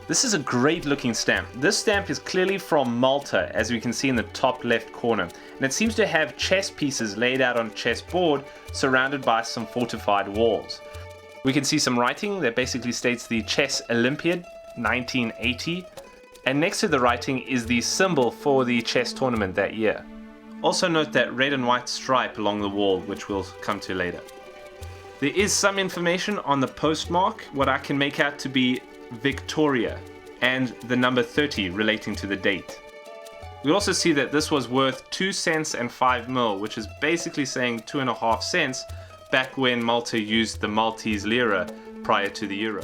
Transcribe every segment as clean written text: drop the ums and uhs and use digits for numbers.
This is a great looking stamp. This stamp is clearly from Malta, as we can see in the top left corner, and it seems to have chess pieces laid out on a chessboard surrounded by some fortified walls. We can see some writing that basically states the Chess Olympiad 1980, and next to the writing is the symbol for the chess tournament that year. Also note that red and white stripe along the wall, which we'll come to later. There is some information on the postmark, what I can make out to be Victoria, and the number 30 relating to the date. We also see that this was worth 2 cents and 5 mil, which is basically saying 2.5 cents back when Malta used the Maltese lira prior to the euro.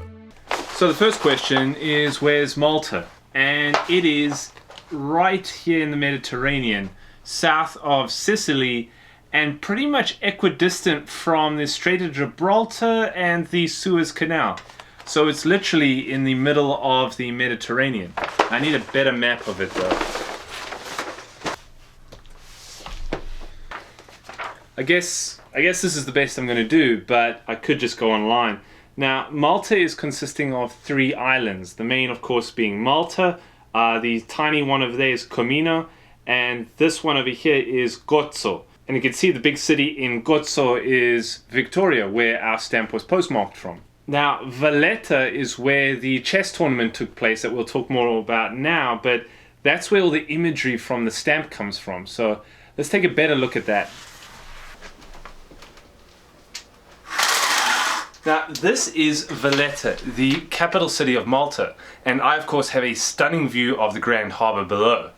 So the first question is, where's Malta? And it is right here in the Mediterranean, south of Sicily, and pretty much equidistant from the Strait of Gibraltar and the Suez Canal. So it's literally in the middle of the Mediterranean. I need a better map of it though. I guess this is the best I'm going to do, but I could just go online. Now, Malta is consisting of 3 islands. The main, of course, being Malta. The tiny one over there is Comino, and this one over here is Gozo. And you can see the big city in Gozo is Victoria, where our stamp was postmarked from. Now, Valletta is where the chess tournament took place that we'll talk more about now, but that's where all the imagery from the stamp comes from. So let's take a better look at that. Now, this is Valletta, the capital city of Malta, and I of course have a stunning view of the Grand Harbour below.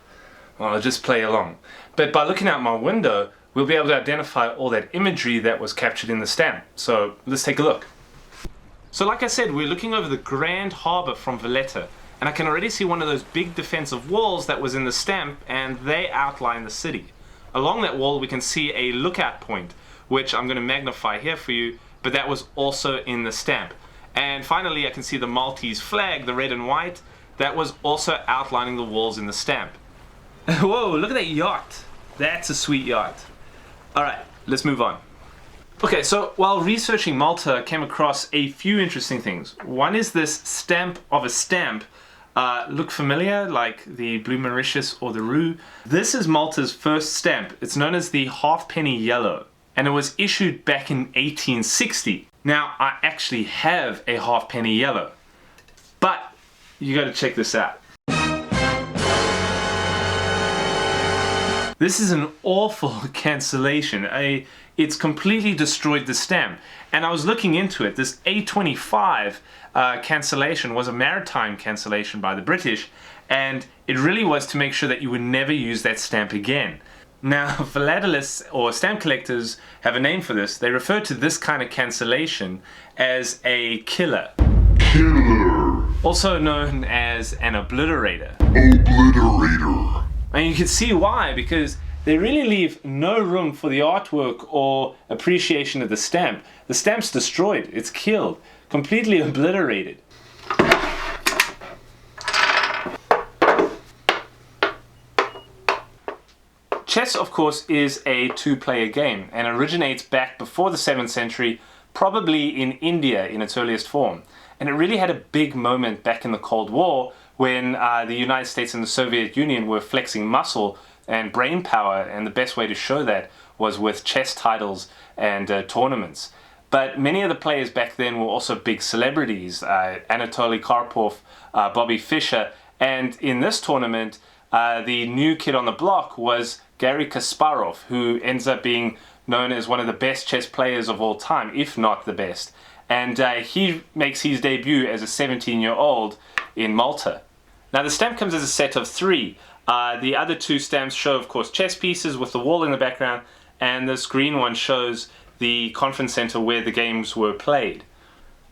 Well, I'll just play along. But by looking out my window, we'll be able to identify all that imagery that was captured in the stamp. So let's take a look. So like I said, we're looking over the Grand Harbour from Valletta, and I can already see one of those big defensive walls that was in the stamp, and they outline the city. Along that wall we can see a lookout point, which I'm going to magnify here for you, but that was also in the stamp. And finally I can see the Maltese flag, the red and white, that was also outlining the walls in the stamp. Whoa, look at that yacht. That's a sweet yacht. Alright, let's move on. Okay, so while researching Malta, I came across a few interesting things. One is this stamp of a stamp. Look familiar, like the Blue Mauritius or the Roux? This is Malta's first stamp. It's known as the halfpenny yellow, and it was issued back in 1860. Now, I actually have a halfpenny yellow, but you gotta check this out. This is an awful cancellation. It's completely destroyed the stamp. And I was looking into it. This A25 cancellation was a maritime cancellation by the British, and it really was to make sure that you would never use that stamp again. Now, philatelists or stamp collectors have a name for this. They refer to this kind of cancellation as a killer. Killer. Also known as an obliterator. Obliterator. And you can see why, because they really leave no room for the artwork or appreciation of the stamp. The stamp's destroyed, it's killed, completely obliterated. Chess, of course, is a two-player game and originates back before the 7th century, probably in India in its earliest form. And it really had a big moment back in the Cold War when the United States and the Soviet Union were flexing muscle and brain power, and the best way to show that was with chess titles and tournaments. But many of the players back then were also big celebrities, Anatoly, Karpov, Bobby Fischer, and in this tournament the new kid on the block was Garry Kasparov, who ends up being known as one of the best chess players of all time, if not the best. And he makes his debut as a 17-year-old in Malta. Now the stamp comes as a set of 3. The other 2 stamps show, of course, chess pieces with the wall in the background, and this green one shows the conference center where the games were played.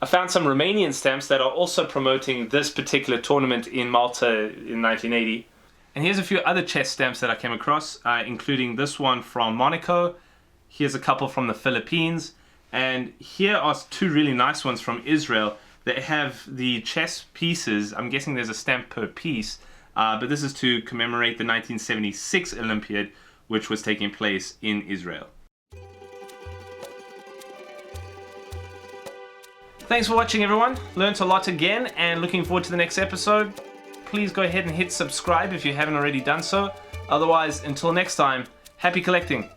I found some Romanian stamps that are also promoting this particular tournament in Malta in 1980. And here's a few other chess stamps that I came across, including this one from Monaco. Here's a couple from the Philippines, and here are 2 really nice ones from Israel that have the chess pieces. I'm guessing there's a stamp per piece, but this is to commemorate the 1976 Olympiad, which was taking place in Israel. Thanks for watching, everyone. Learned a lot again and looking forward to the next episode. Please go ahead and hit subscribe if you haven't already done so. Otherwise, until next time, happy collecting.